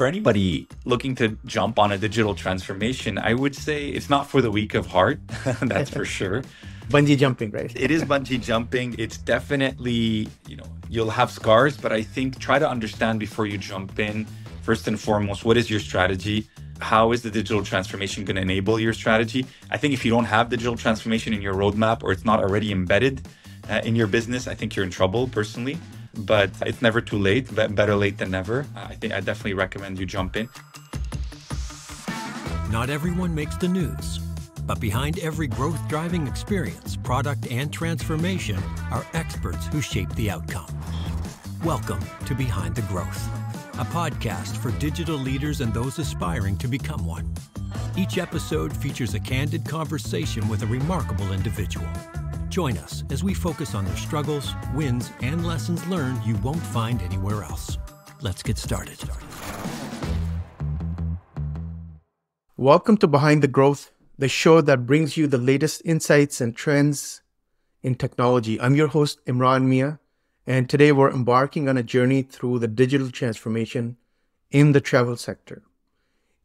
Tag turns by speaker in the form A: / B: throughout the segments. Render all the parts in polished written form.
A: For anybody looking to jump on a digital transformation, I would say it's not for the weak of heart. That's for sure.
B: Bungee jumping, right?
A: It is bungee jumping. It's definitely, you'll have scars, but I think try to understand before you jump in. First and foremost, what is your strategy? How is the digital transformation going to enable your strategy? I think if you don't have digital transformation in your roadmap or it's not already embedded in your business, I think you're in trouble personally. But it's never too late. Better late than never. I definitely recommend you jump in.
C: Not everyone makes the news, but behind every growth-driving experience, product, and transformation are experts who shape the outcome. Welcome to Behind the Growth, a podcast for digital leaders and those aspiring to become one. Each episode features a candid conversation with a remarkable individual. Join us as we focus on their struggles, wins, and lessons learned you won't find anywhere else. Let's get started.
B: Welcome to Behind the Growth, the show that brings you the latest insights and trends in technology. I'm your host, Imran Mian, and today we're embarking on a journey through the digital transformation in the travel sector.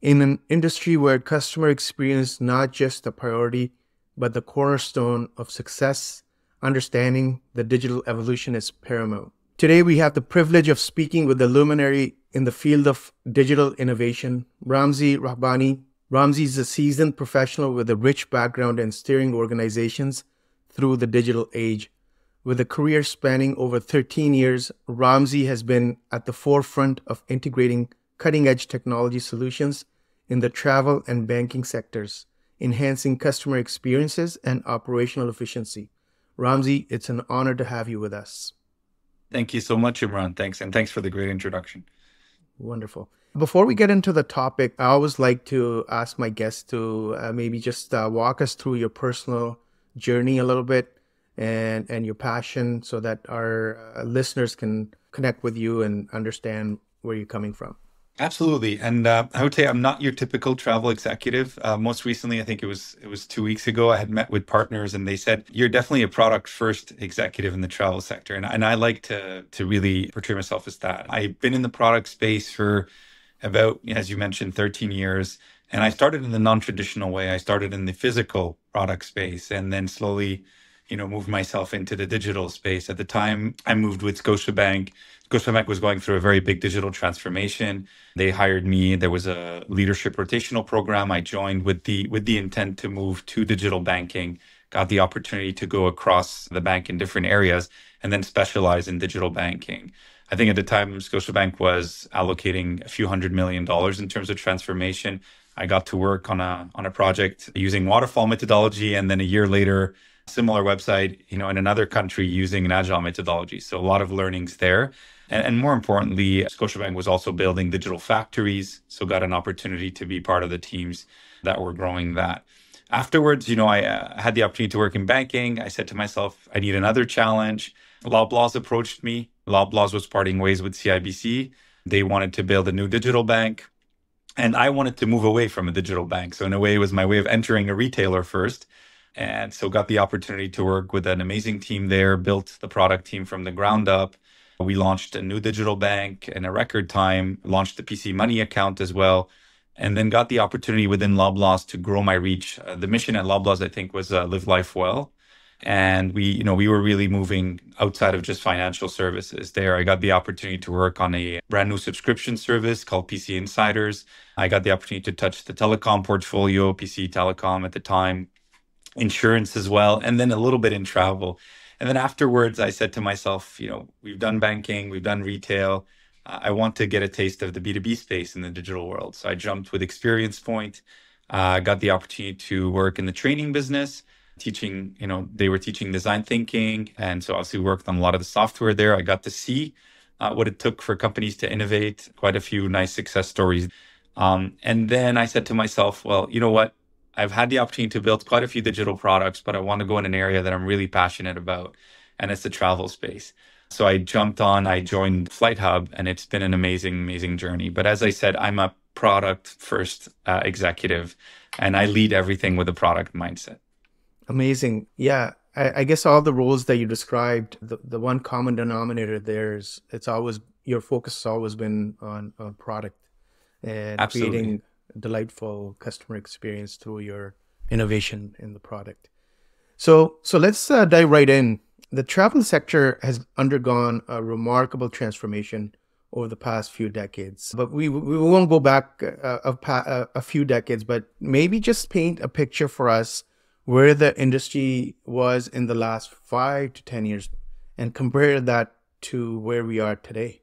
B: In an industry where customer experience is not just a priority, but the cornerstone of success, understanding the digital evolution is paramount. Today, we have the privilege of speaking with the luminary in the field of digital innovation, Ramzi Rahbani. Ramzi is a seasoned professional with a rich background in steering organizations through the digital age. With a career spanning over 13 years, Ramzi has been at the forefront of integrating cutting-edge technology solutions in the travel and banking sectors, enhancing customer experiences and operational efficiency. Ramzi, it's an honor to have you with us.
A: Thank you so much, Imran. Thanks. And thanks for the great introduction.
B: Wonderful. Before we get into the topic, I always like to ask my guests to maybe just walk us through your personal journey a little bit and your passion so that our listeners can connect with you and understand where you're coming from.
A: Absolutely. And I would say I'm not your typical travel executive. Most recently, I think it was 2 weeks ago, I had met with partners and they said, you're definitely a product first executive in the travel sector. And I like to really portray myself as that. I've been in the product space for about, as you mentioned, 13 years. And I started in the non-traditional way. I started in the physical product space and then slowly moved myself into the digital space. At the time, I moved with Scotiabank. Scotiabank was going through a very big digital transformation. They hired me. There was a leadership rotational program. I joined with the intent to move to digital banking, got the opportunity to go across the bank in different areas and then specialize in digital banking. I think at the time, Scotiabank was allocating a few $100 million in terms of transformation. I got to work on a project using waterfall methodology, and then a year later, similar website, in another country using an agile methodology. So a lot of learnings there. And more importantly, Scotiabank was also building digital factories. So got an opportunity to be part of the teams that were growing that. Afterwards, I had the opportunity to work in banking. I said to myself, I need another challenge. Loblaws approached me. Loblaws was parting ways with CIBC. They wanted to build a new digital bank. And I wanted to move away from a digital bank. So in a way, it was my way of entering a retailer first. And so got the opportunity to work with an amazing team there, built the product team from the ground up. We launched a new digital bank in a record time, launched the PC Money account as well, and then got the opportunity within Loblaws to grow my reach. The mission at Loblaws, I think, was live life well. And we were really moving outside of just financial services there. I got the opportunity to work on a brand new subscription service called PC Insiders. I got the opportunity to touch the telecom portfolio, PC Telecom at the time, insurance as well, and then a little bit in travel. And then afterwards, I said to myself, we've done banking, we've done retail. I want to get a taste of the B2B space in the digital world. So I jumped with Experience Point, got the opportunity to work in the training business, teaching, they were teaching design thinking. And so obviously worked on a lot of the software there. I got to see what it took for companies to innovate, quite a few nice success stories. And then I said to myself, well, you know what? I've had the opportunity to build quite a few digital products, but I want to go in an area that I'm really passionate about, and it's the travel space. So I joined FlightHub, and it's been an amazing, amazing journey. But as I said, I'm a product first executive, and I lead everything with a product mindset.
B: Amazing. Yeah. I guess all the roles that you described, the one common denominator there is your focus has always been on product. and
A: Absolutely.
B: creating a delightful customer experience through your innovation in the product. So let's dive right in. The travel sector has undergone a remarkable transformation over the past few decades, but we won't go back a few decades, but maybe just paint a picture for us where the industry was in the last 5 to 10 years and compare that to where we are today.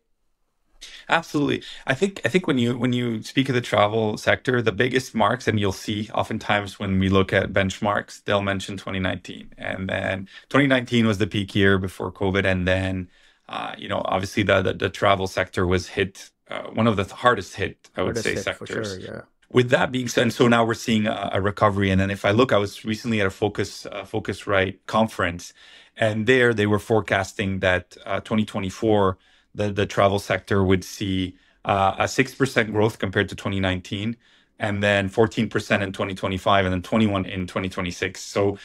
A: Absolutely. I think when you speak of the travel sector, the biggest marks, and you'll see oftentimes when we look at benchmarks, they'll mention 2019. And then 2019 was the peak year before COVID. And then obviously the travel sector was hit, one of the hardest hit, I would
B: Hardest
A: say,
B: hit for sure,
A: sectors.
B: yeah.
A: With that being said, so now we're seeing a recovery. And then if I look, I was recently at a Focusrite conference, and there they were forecasting that 2024, the travel sector would see a 6% growth compared to 2019, and then 14% in 2025, and then 21 in 2026. So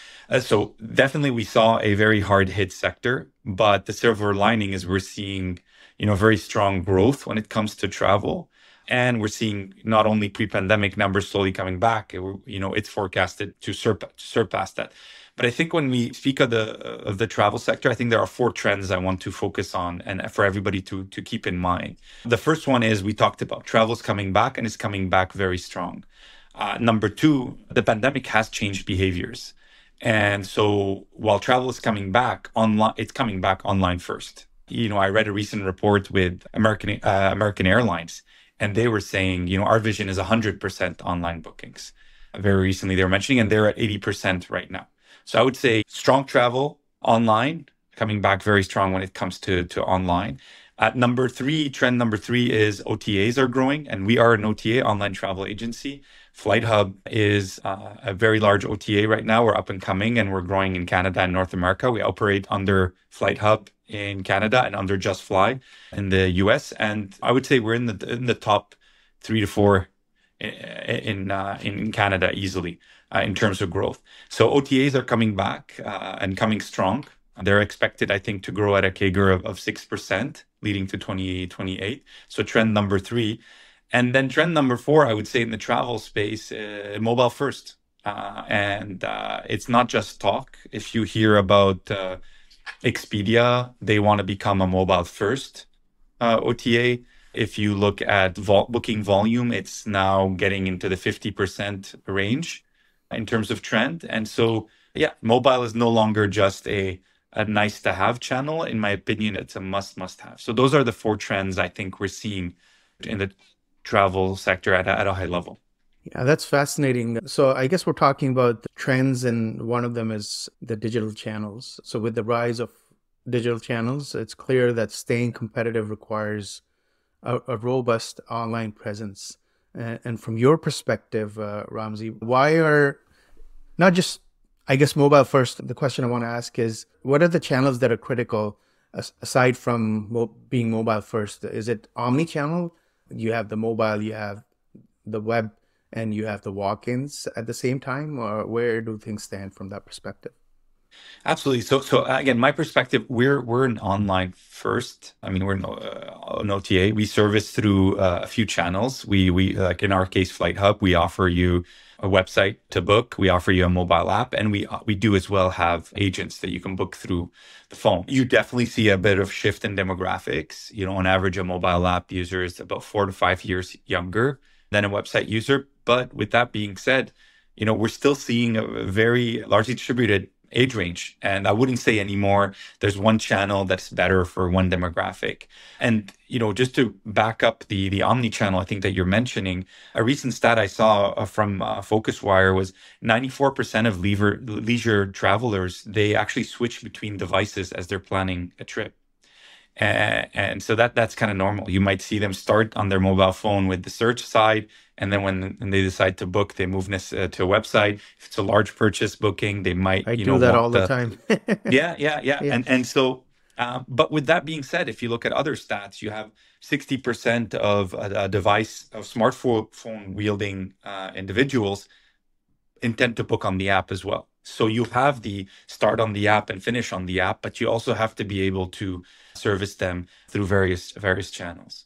A: definitely we saw a very hard hit sector, but the silver lining is we're seeing very strong growth when it comes to travel. And we're seeing not only pre-pandemic numbers slowly coming back, it's forecasted to surpass that. But I think when we speak of the travel sector, I think there are four trends I want to focus on and for everybody to keep in mind. The first one is we talked about travel's coming back, and it's coming back very strong. Number two, the pandemic has changed behaviors. And so while travel is coming back online, it's coming back online first. I read a recent report with American Airlines, and they were saying, our vision is 100% online bookings. Very recently, they were mentioning, and they're at 80% right now. So I would say strong travel online, coming back very strong when it comes to online. Trend number three is OTAs are growing, and we are an OTA, online travel agency. FlightHub is a very large OTA right now. We're up and coming, and we're growing in Canada and North America. We operate under FlightHub in Canada and under Just Fly in the US. And I would say we're in the top 3 to 4 in Canada easily in terms of growth. So OTAs are coming back and coming strong. They're expected, I think, to grow at a CAGR of 6% leading to 2028. So trend number three. And then trend number four, I would say in the travel space, mobile first. And it's not just talk. If you hear about Expedia, they want to become a mobile first OTA. If you look at booking volume, it's now getting into the 50% range in terms of trend. And so, yeah, mobile is no longer just a nice to have channel. In my opinion, it's a must have. So those are the four trends I think we're seeing in the travel sector at a high level.
B: Yeah, that's fascinating. So I guess we're talking about the trends, and one of them is the digital channels. So with the rise of digital channels, it's clear that staying competitive requires a robust online presence. And from your perspective, Ramzi, why are not just, I guess, mobile first? The question I want to ask is, what are the channels that are critical aside from being mobile first? Is it omni-channel? You have the mobile, you have the web, and you have the walk-ins at the same time, or where do things stand from that perspective?
A: Absolutely. So again, my perspective, we're an online first. I mean, we're an OTA. We service through a few channels. We like in our case, FlightHub. We offer you a website to book. We offer you a mobile app, and we do as well have agents that you can book through the phone. You definitely see a bit of shift in demographics. On average, a mobile app user is about 4 to 5 years younger than a website user. But with that being said, we're still seeing a very largely distributed age range. And I wouldn't say anymore there's one channel that's better for one demographic. And, just to back up the omni-channel, I think that you're mentioning, a recent stat I saw from FocusWire was 94% of leisure travelers, they actually switch between devices as they're planning a trip. And so that's kind of normal. You might see them start on their mobile phone with the search side, and then when they decide to book, they move this to a website. If it's a large purchase booking, they might
B: I do that all the time.
A: Yeah.
B: Yeah.
A: And so, but with that being said, if you look at other stats, you have 60% of a device of smartphone wielding individuals intend to book on the app as well. So you have the start on the app and finish on the app, but you also have to be able to service them through various channels.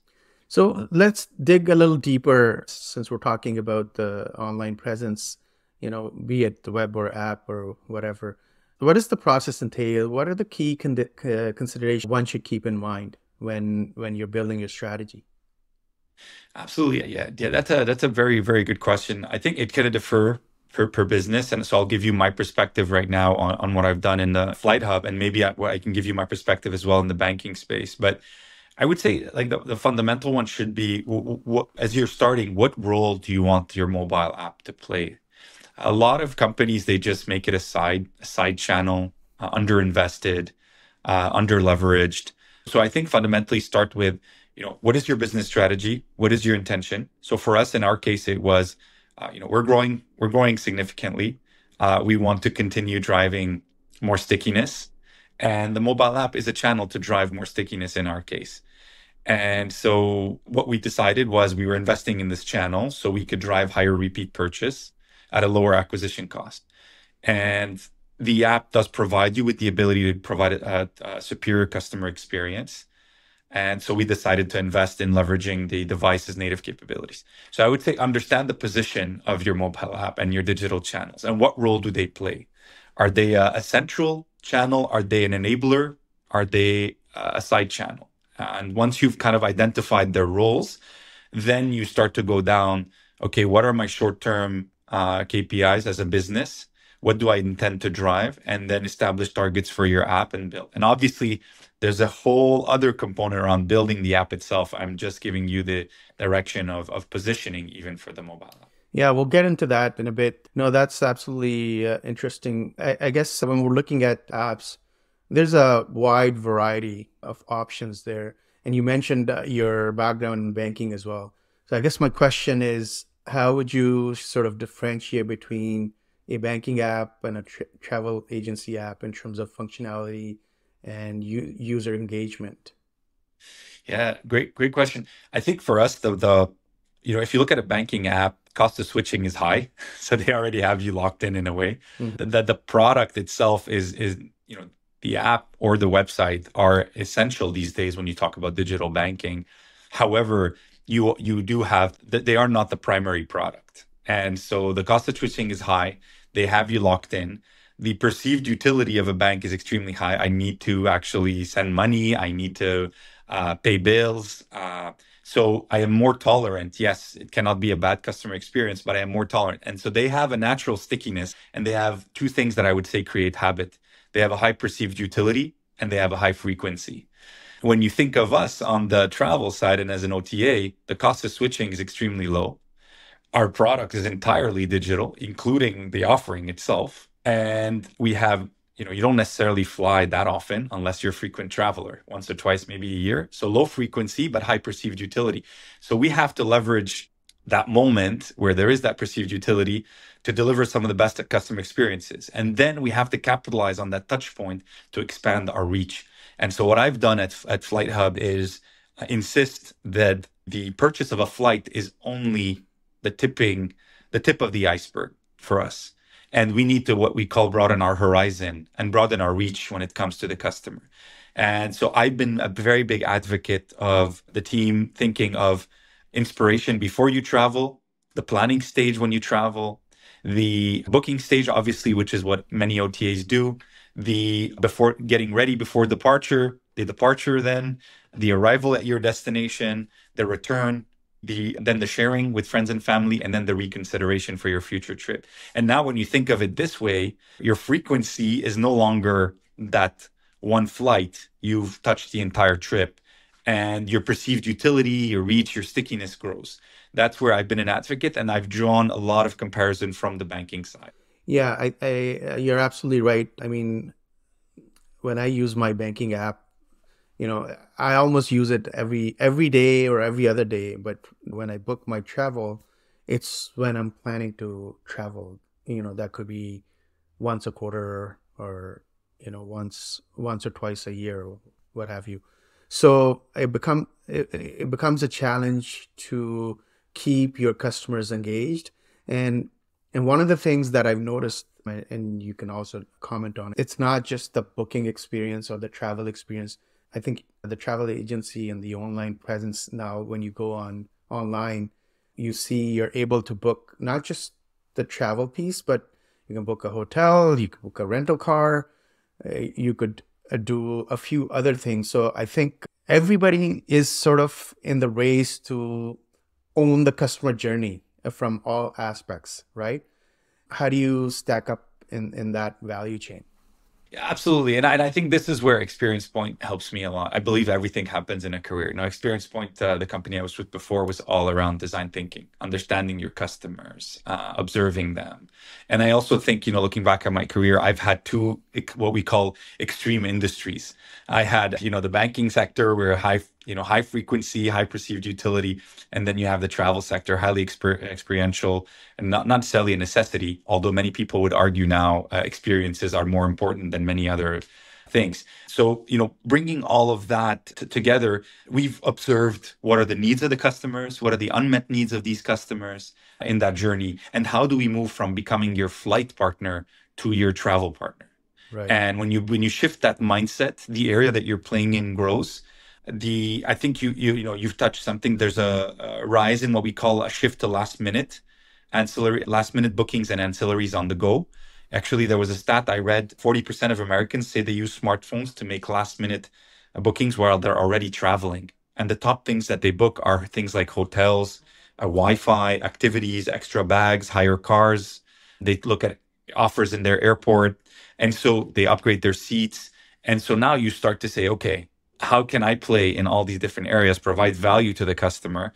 B: So let's dig a little deeper since we're talking about the online presence, be it the web or app or whatever. What does the process entail? What are the key considerations one should keep in mind when you're building your strategy?
A: Absolutely. Yeah. That's a very, very good question. I think it could differ per business. And so I'll give you my perspective right now on what I've done in the FlightHub, and maybe I can give you my perspective as well in the banking space. But I would say like the fundamental one should be as you're starting, what role do you want your mobile app to play? A lot of companies, they just make it a side channel, underinvested, under leveraged. So I think fundamentally start with, what is your business strategy? What is your intention? So for us, in our case, it was, we're growing significantly. We want to continue driving more stickiness, and the mobile app is a channel to drive more stickiness in our case. And so what we decided was we were investing in this channel so we could drive higher repeat purchase at a lower acquisition cost. And the app does provide you with the ability to provide a superior customer experience. And so we decided to invest in leveraging the device's native capabilities. So I would say understand the position of your mobile app and your digital channels and what role do they play? Are they a central channel? Are they an enabler? Are they a side channel? And once you've kind of identified their roles, then you start to go down, okay, what are my short-term KPIs as a business? What do I intend to drive? And then establish targets for your app and build. And obviously, there's a whole other component around building the app itself. I'm just giving you the direction of positioning even for the mobile app.
B: Yeah, we'll get into that in a bit. No, that's absolutely interesting. I guess when we're looking at apps, there's a wide variety of options there. And you mentioned your background in banking as well. So I guess my question is, how would you sort of differentiate between a banking app and a travel agency app in terms of functionality and user engagement?
A: Yeah, great question. I think for us, if you look at a banking app, cost of switching is high, so they already have you locked in a way.
B: Mhm.
A: The product itself is the app or the website are essential these days when you talk about digital banking. However, you do have that they are not the primary product, and so the cost of switching is high. They have you locked in. The perceived utility of a bank is extremely high. I need to actually send money. I need to pay bills. So I am more tolerant. Yes, it cannot be a bad customer experience, but I am more tolerant. And so they have a natural stickiness, and they have two things that I would say create habit. They have a high perceived utility, and they have a high frequency. When you think of us on the travel side and as an OTA, the cost of switching is extremely low. Our product is entirely digital, including the offering itself. And we have, you don't necessarily fly that often unless you're a frequent traveler, once or twice, maybe a year. So low frequency, but high perceived utility. So we have to leverage that moment where there is that perceived utility to deliver some of the best customer experiences. And then we have to capitalize on that touch point to expand our reach. And so what I've done at FlightHub is insist that the purchase of a flight is only the tip of the iceberg for us. And we need to what we call broaden our horizon and broaden our reach when it comes to the customer. And so I've been a very big advocate of the team thinking of inspiration before you travel, the planning stage when you travel, the booking stage, obviously, which is what many OTAs do, the before getting ready before departure, the departure, then the arrival at your destination, the return, then the sharing with friends and family, and then the reconsideration for your future trip. And now when you think of it this way, your frequency is no longer that one flight. You've touched the entire trip, and your perceived utility, your reach, your stickiness grows. That's where I've been an advocate, and I've drawn a lot of comparison from the banking side.
B: Yeah, you're absolutely right. I mean, when I use my banking app, I almost use it every day or every other day. But when I book my travel, it's when I'm planning to travel. That could be once a quarter or once or twice a year or what have you. So it becomes a challenge to keep your customers engaged. And one of the things that I've noticed, and you can also comment on it, it's not just the booking experience or the travel experience. I think the travel agency and the online presence now, when you go online, you see you're able to book not just the travel piece, but you can book a hotel, you can book a rental car, you could do a few other things. So I think everybody is sort of in the race to own the customer journey from all aspects, right? How do you stack up in that value chain?
A: Yeah, absolutely. And I think this is where Experience Point helps me a lot. I believe everything happens in a career. Now, Experience Point, the company I was with before, was all around design thinking, understanding your customers, observing them. And I also think, looking back at my career, I've had two, what we call extreme industries. I had, the banking sector where high frequency, high perceived utility. And then you have the travel sector, highly experiential and not necessarily a necessity, although many people would argue now experiences are more important than many other things. So, bringing all of that together, we've observed what are the needs of the customers, what are the unmet needs of these customers in that journey, and how do we move from becoming your flight partner to your travel partner?
B: Right.
A: And when you shift that mindset, the area that you're playing in grows. I think you've touched something. There's a rise in what we call a shift to last minute bookings and ancillaries on the go. Actually, there was a stat I read: 40% of Americans say they use smartphones to make last minute bookings while they're already traveling. And the top things that they book are things like hotels, Wi-Fi, activities, extra bags, hire cars. They look at offers in their airport. And so they upgrade their seats. And so now you start to say, okay, how can I play in all these different areas, provide value to the customer?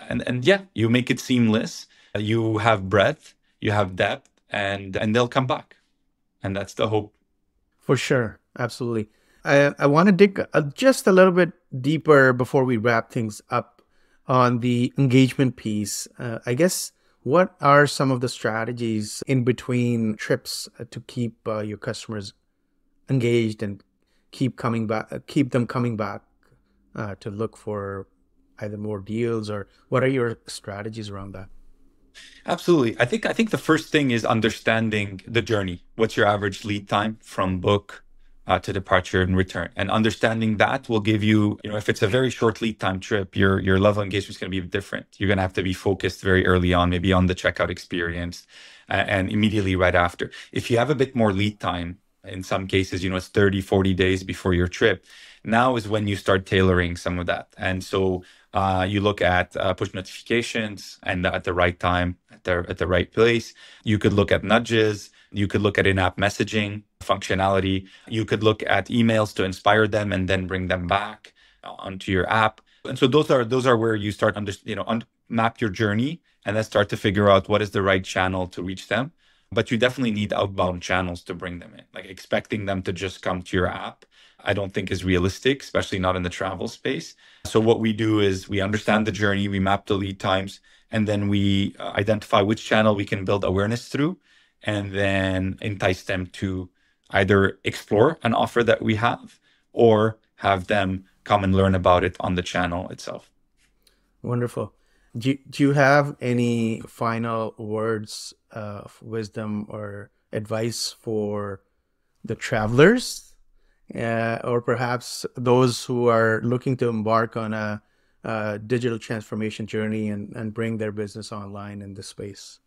A: And yeah, you make it seamless. You have breadth, you have depth, and they'll come back. And that's the hope.
B: For sure. Absolutely. I want to dig just a little bit deeper before we wrap things up on the engagement piece. I guess, what are some of the strategies in between trips to keep your customers engaged and keep them coming back to look for either more deals, or what are your strategies around that?
A: Absolutely. I think the first thing is understanding the journey. What's your average lead time from book to departure and return? And understanding that will give you, if it's a very short lead time trip, your level of engagement is going to be different. You're going to have to be focused very early on, maybe on the checkout experience and immediately right after. If you have a bit more lead time, in some cases, it's 30, 40 days before your trip. Now is when you start tailoring some of that. And so you look at push notifications and at the right time, at the right place. You could look at nudges. You could look at in-app messaging functionality. You could look at emails to inspire them and then bring them back onto your app. And so those are where you start map your journey and then start to figure out what is the right channel to reach them. But you definitely need outbound channels to bring them in. Like expecting them to just come to your app, I don't think is realistic, especially not in the travel space. So what we do is we understand the journey, we map the lead times, and then we identify which channel we can build awareness through, and then entice them to either explore an offer that we have or have them come and learn about it on the channel itself.
B: Wonderful. Do you have any final words of wisdom or advice for the travelers, or perhaps those who are looking to embark on a digital transformation journey and bring their business online in this space?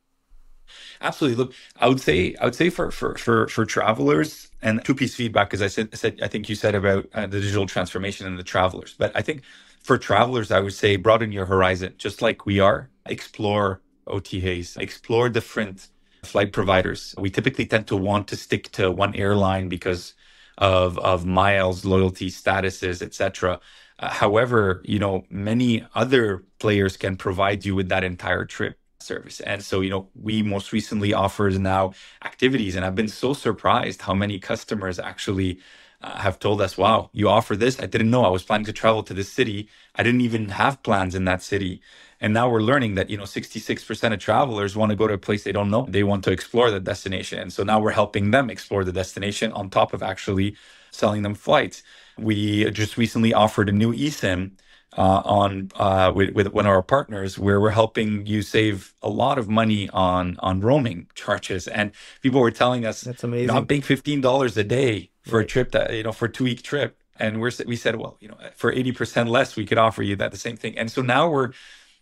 A: Absolutely. Look, I would say for travelers, and two-piece feedback, because I think you said about the digital transformation and the travelers, but I think for travelers, I would say broaden your horizon, just like we are. Explore OTAs, explore different flight providers. We typically tend to want to stick to one airline because of miles, loyalty statuses, etc. However, many other players can provide you with that entire trip service. And so, we most recently offered now activities, and I've been so surprised how many customers actually have told us, wow, you offer this? I didn't know. I was planning to travel to this city. I didn't even have plans in that city. And now we're learning that, 66% of travelers want to go to a place they don't know. They want to explore the destination. And so now we're helping them explore the destination on top of actually selling them flights. We just recently offered a new eSIM with one of our partners, where we're helping you save a lot of money on roaming charges. And people were telling us,
B: that's amazing.
A: I'm paying $15 a day for a trip that, for a 2-week trip. And we said, well, for 80% less, we could offer you the same thing. And so now we're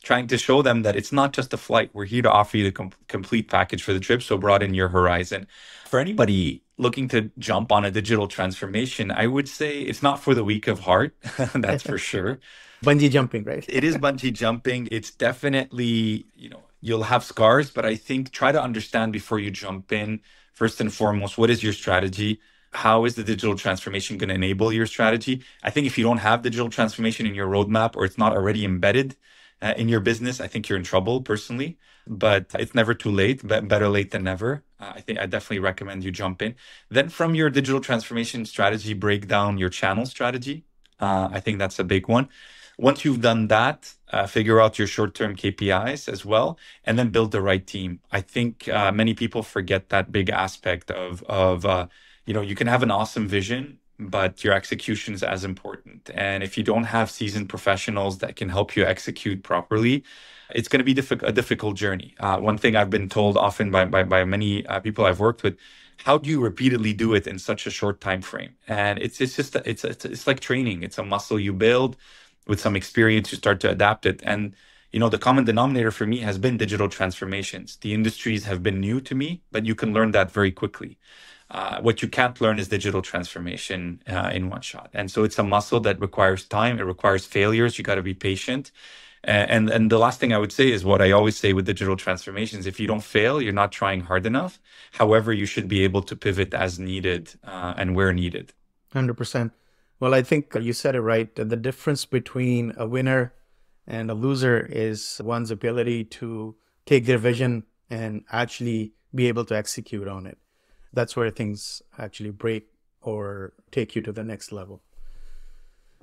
A: trying to show them that it's not just a flight. We're here to offer you the complete package for the trip. So broaden your horizon. For anybody looking to jump on a digital transformation, I would say it's not for the weak of heart. That's for sure.
B: Bungee jumping, right?
A: It is bungee jumping. It's definitely, you'll have scars, but I think try to understand before you jump in, first and foremost, what is your strategy? How is the digital transformation going to enable your strategy? I think if you don't have digital transformation in your roadmap or it's not already embedded in your business, I think you're in trouble personally, but it's never too late, but better late than never. I think I definitely recommend you jump in. Then from your digital transformation strategy, break down your channel strategy. I think that's a big one. Once you've done that, figure out your short-term KPIs as well, and then build the right team. I think many people forget that big aspect of you can have an awesome vision, but your execution is as important. And if you don't have seasoned professionals that can help you execute properly, it's going to be a difficult journey. One thing I've been told often by many people I've worked with, how do you repeatedly do it in such a short time frame? And it's like training. It's a muscle you build. With some experience, you start to adapt it. And the common denominator for me has been digital transformations. The industries have been new to me, but you can learn that very quickly. What you can't learn is digital transformation in one shot. And so it's a muscle that requires time. It requires failures. You got to be patient. And the last thing I would say is what I always say with digital transformations: if you don't fail, you're not trying hard enough. However, you should be able to pivot as needed and where needed.
B: 100%. Well, I think you said it right. The difference between a winner and a loser is one's ability to take their vision and actually be able to execute on it. That's where things actually break or take you to the next level.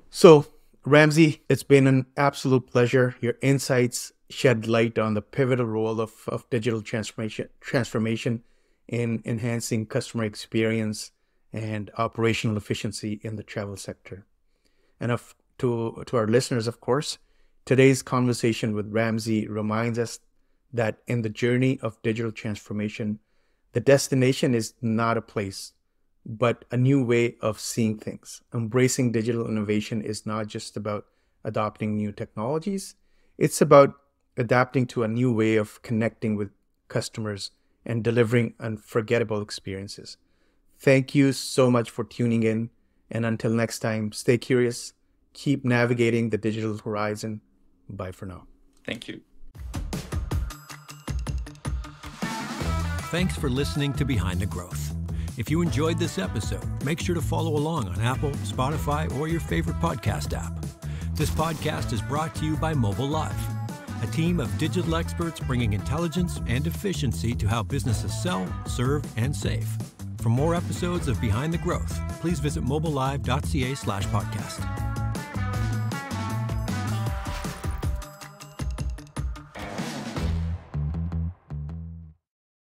B: So, Ramzi, it's been an absolute pleasure. Your insights shed light on the pivotal role of digital transformation in enhancing customer experience and operational efficiency in the travel sector. And to our listeners, of course, today's conversation with Ramzi reminds us that in the journey of digital transformation, the destination is not a place, but a new way of seeing things. Embracing digital innovation is not just about adopting new technologies. It's about adapting to a new way of connecting with customers and delivering unforgettable experiences. Thank you so much for tuning in. And until next time, stay curious, keep navigating the digital horizon. Bye for now.
A: Thank you.
C: Thanks for listening to Behind the Growth. If you enjoyed this episode, make sure to follow along on Apple, Spotify, or your favorite podcast app. This podcast is brought to you by mobileLIVE, a team of digital experts bringing intelligence and efficiency to how businesses sell, serve, and save. For more episodes of Behind the Growth, please visit mobilelive.ca/podcast.